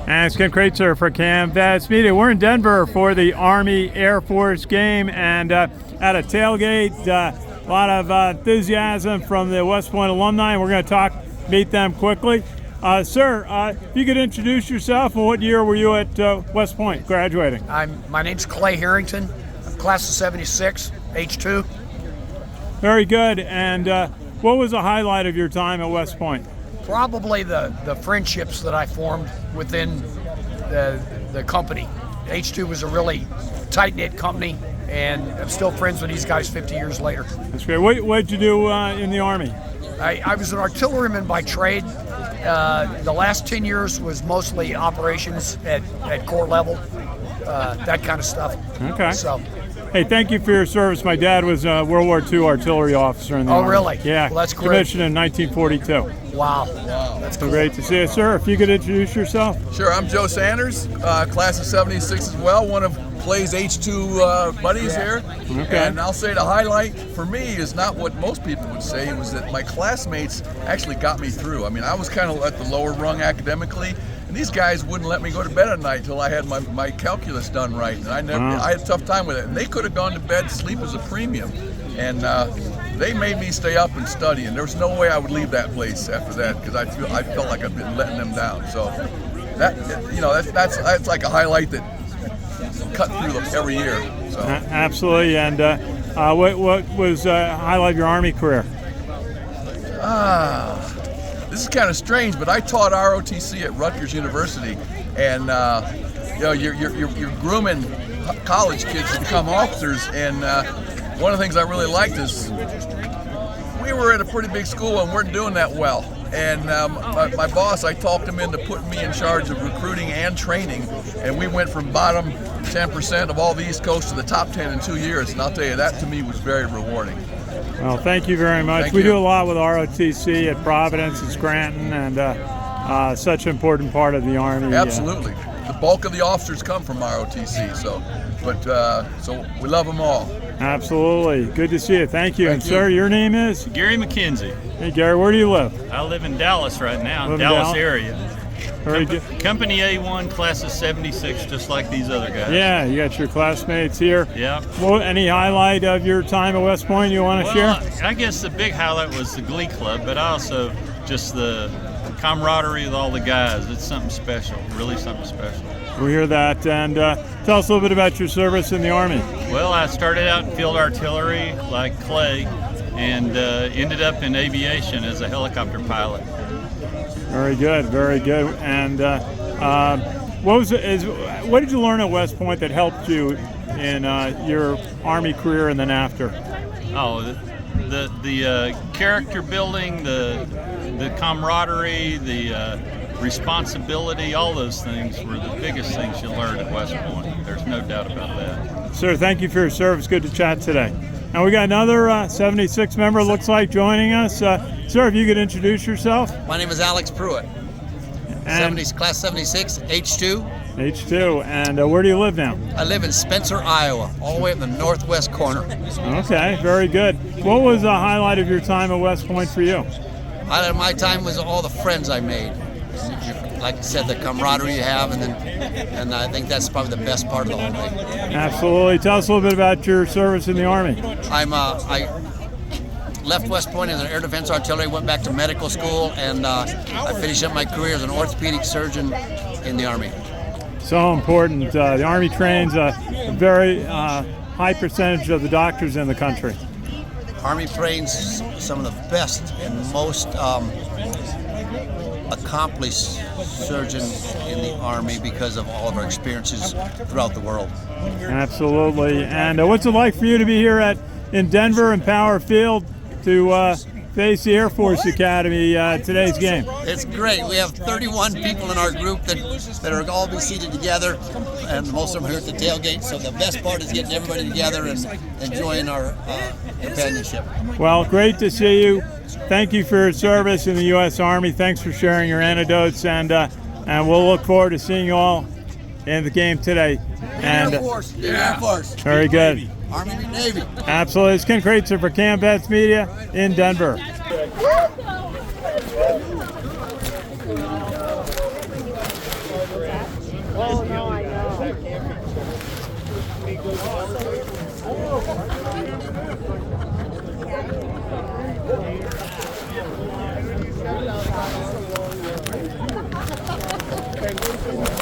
And it's Ken Kraetzer for Cam Vets Media. We're in Denver for the Army Air Force game, and at a tailgate, a lot of enthusiasm from the West Point alumni, and we're going to meet them quickly. Sir, if you could introduce yourself, and what year were you at West Point graduating? My name's Clay Harrington. I'm class of 76, H2. Very good. And what was the highlight of your time at West Point? Probably the friendships that I formed within the company. H2 was a really tight-knit company, and I'm still friends with these guys 50 years later. That's great. What did you do in the Army? I was an artilleryman by trade. The last 10 years was mostly operations at corps level, that kind of stuff. Okay. So, hey, thank you for your service. My dad was a World War II artillery officer in the Army. Oh, really? Yeah. Well, that's great. Commissioned in 1942. Wow. That's cool. Great to see you, sir. If you could introduce yourself. Sure. I'm Joe Sanders, class of 76 as well, one of Clay's H2 buddies here. Okay. And I'll say the highlight for me is not what most people would say. It was that my classmates actually got me through. I mean, I was kind of at the lower rung academically, and these guys wouldn't let me go to bed at night until I had my calculus done right. And I had a tough time with it. And they could have gone to bed, sleep as a premium. And they made me stay up and study, and there was no way I would leave that place after that, because I felt like I've been letting them down. So that's like a highlight that cut through them every year. So. Absolutely. And what was highlight of your Army career? This is kind of strange, but I taught ROTC at Rutgers University, and you're grooming college kids to become officers. And one of the things I really liked is we were at a pretty big school and weren't doing that well. And my boss, I talked him into putting me in charge of recruiting and training, and we went from bottom 10% of all the East Coast to the top 10 in 2 years. And I'll tell you, that to me was very rewarding. Well, thank you very much. We do a lot with ROTC at Providence and Scranton, and such an important part of the Army. Absolutely. The bulk of the officers come from ROTC, so we love them all. Absolutely. Good to see you. Thank you. And sir, your name is? Gary McKenzie. Hey, Gary, where do you live? I live in Dallas right now, Dallas area. Very good. Company A1, class of 76, just like these other guys. Yeah, you got your classmates here. Yeah. Well, any highlight of your time at West Point you want to share? I guess the big highlight was the Glee Club, but also just the camaraderie with all the guys. It's something special, really something special. We hear that. And tell us a little bit about your service in the Army. Well, I started out in field artillery like Clay, and ended up in aviation as a helicopter pilot. Very good, very good. And what did you learn at West Point that helped you in your Army career and then after? Oh, the character building, the camaraderie, the responsibility, all those things were the biggest things you learned at West Point. There's no doubt about that. Sir, thank you for your service. Good to chat today. And we got another 76 member, looks like, joining us. Sir, if you could introduce yourself. My name is Alex Pruitt. Class 76, H2. H2. And where do you live now? I live in Spencer, Iowa, all the way in the northwest corner. Okay, very good. What was the highlight of your time at West Point for you? Highlight of my time was all the friends I made. Like I said, the camaraderie you have, and I think that's probably the best part of the whole thing. Absolutely. Tell us a little bit about your service in the Army. I left West Point as an air defense artillery, went back to medical school, and I finished up my career as an orthopedic surgeon in the Army. So important. The Army trains a very high percentage of the doctors in the country. Army trains some of the best and most accomplished surgeons in the Army because of all of our experiences throughout the world. Absolutely. And what's it like for you to be here in Denver and Power Field to face the Air Force Academy today's game? It's great. We have 31 people in our group that are all be seated together, and most of them are here at the tailgate. So the best part is getting everybody together and enjoying our companionship. Well, great to see you. Thank you for your service in the U.S. Army. Thanks for sharing your anecdotes, and we'll look forward to seeing you all in the game today. And Air Force. Air Force. Very good. Army and Navy. Absolutely. It's Ken Kraetzer for Cam Vets Media in Denver.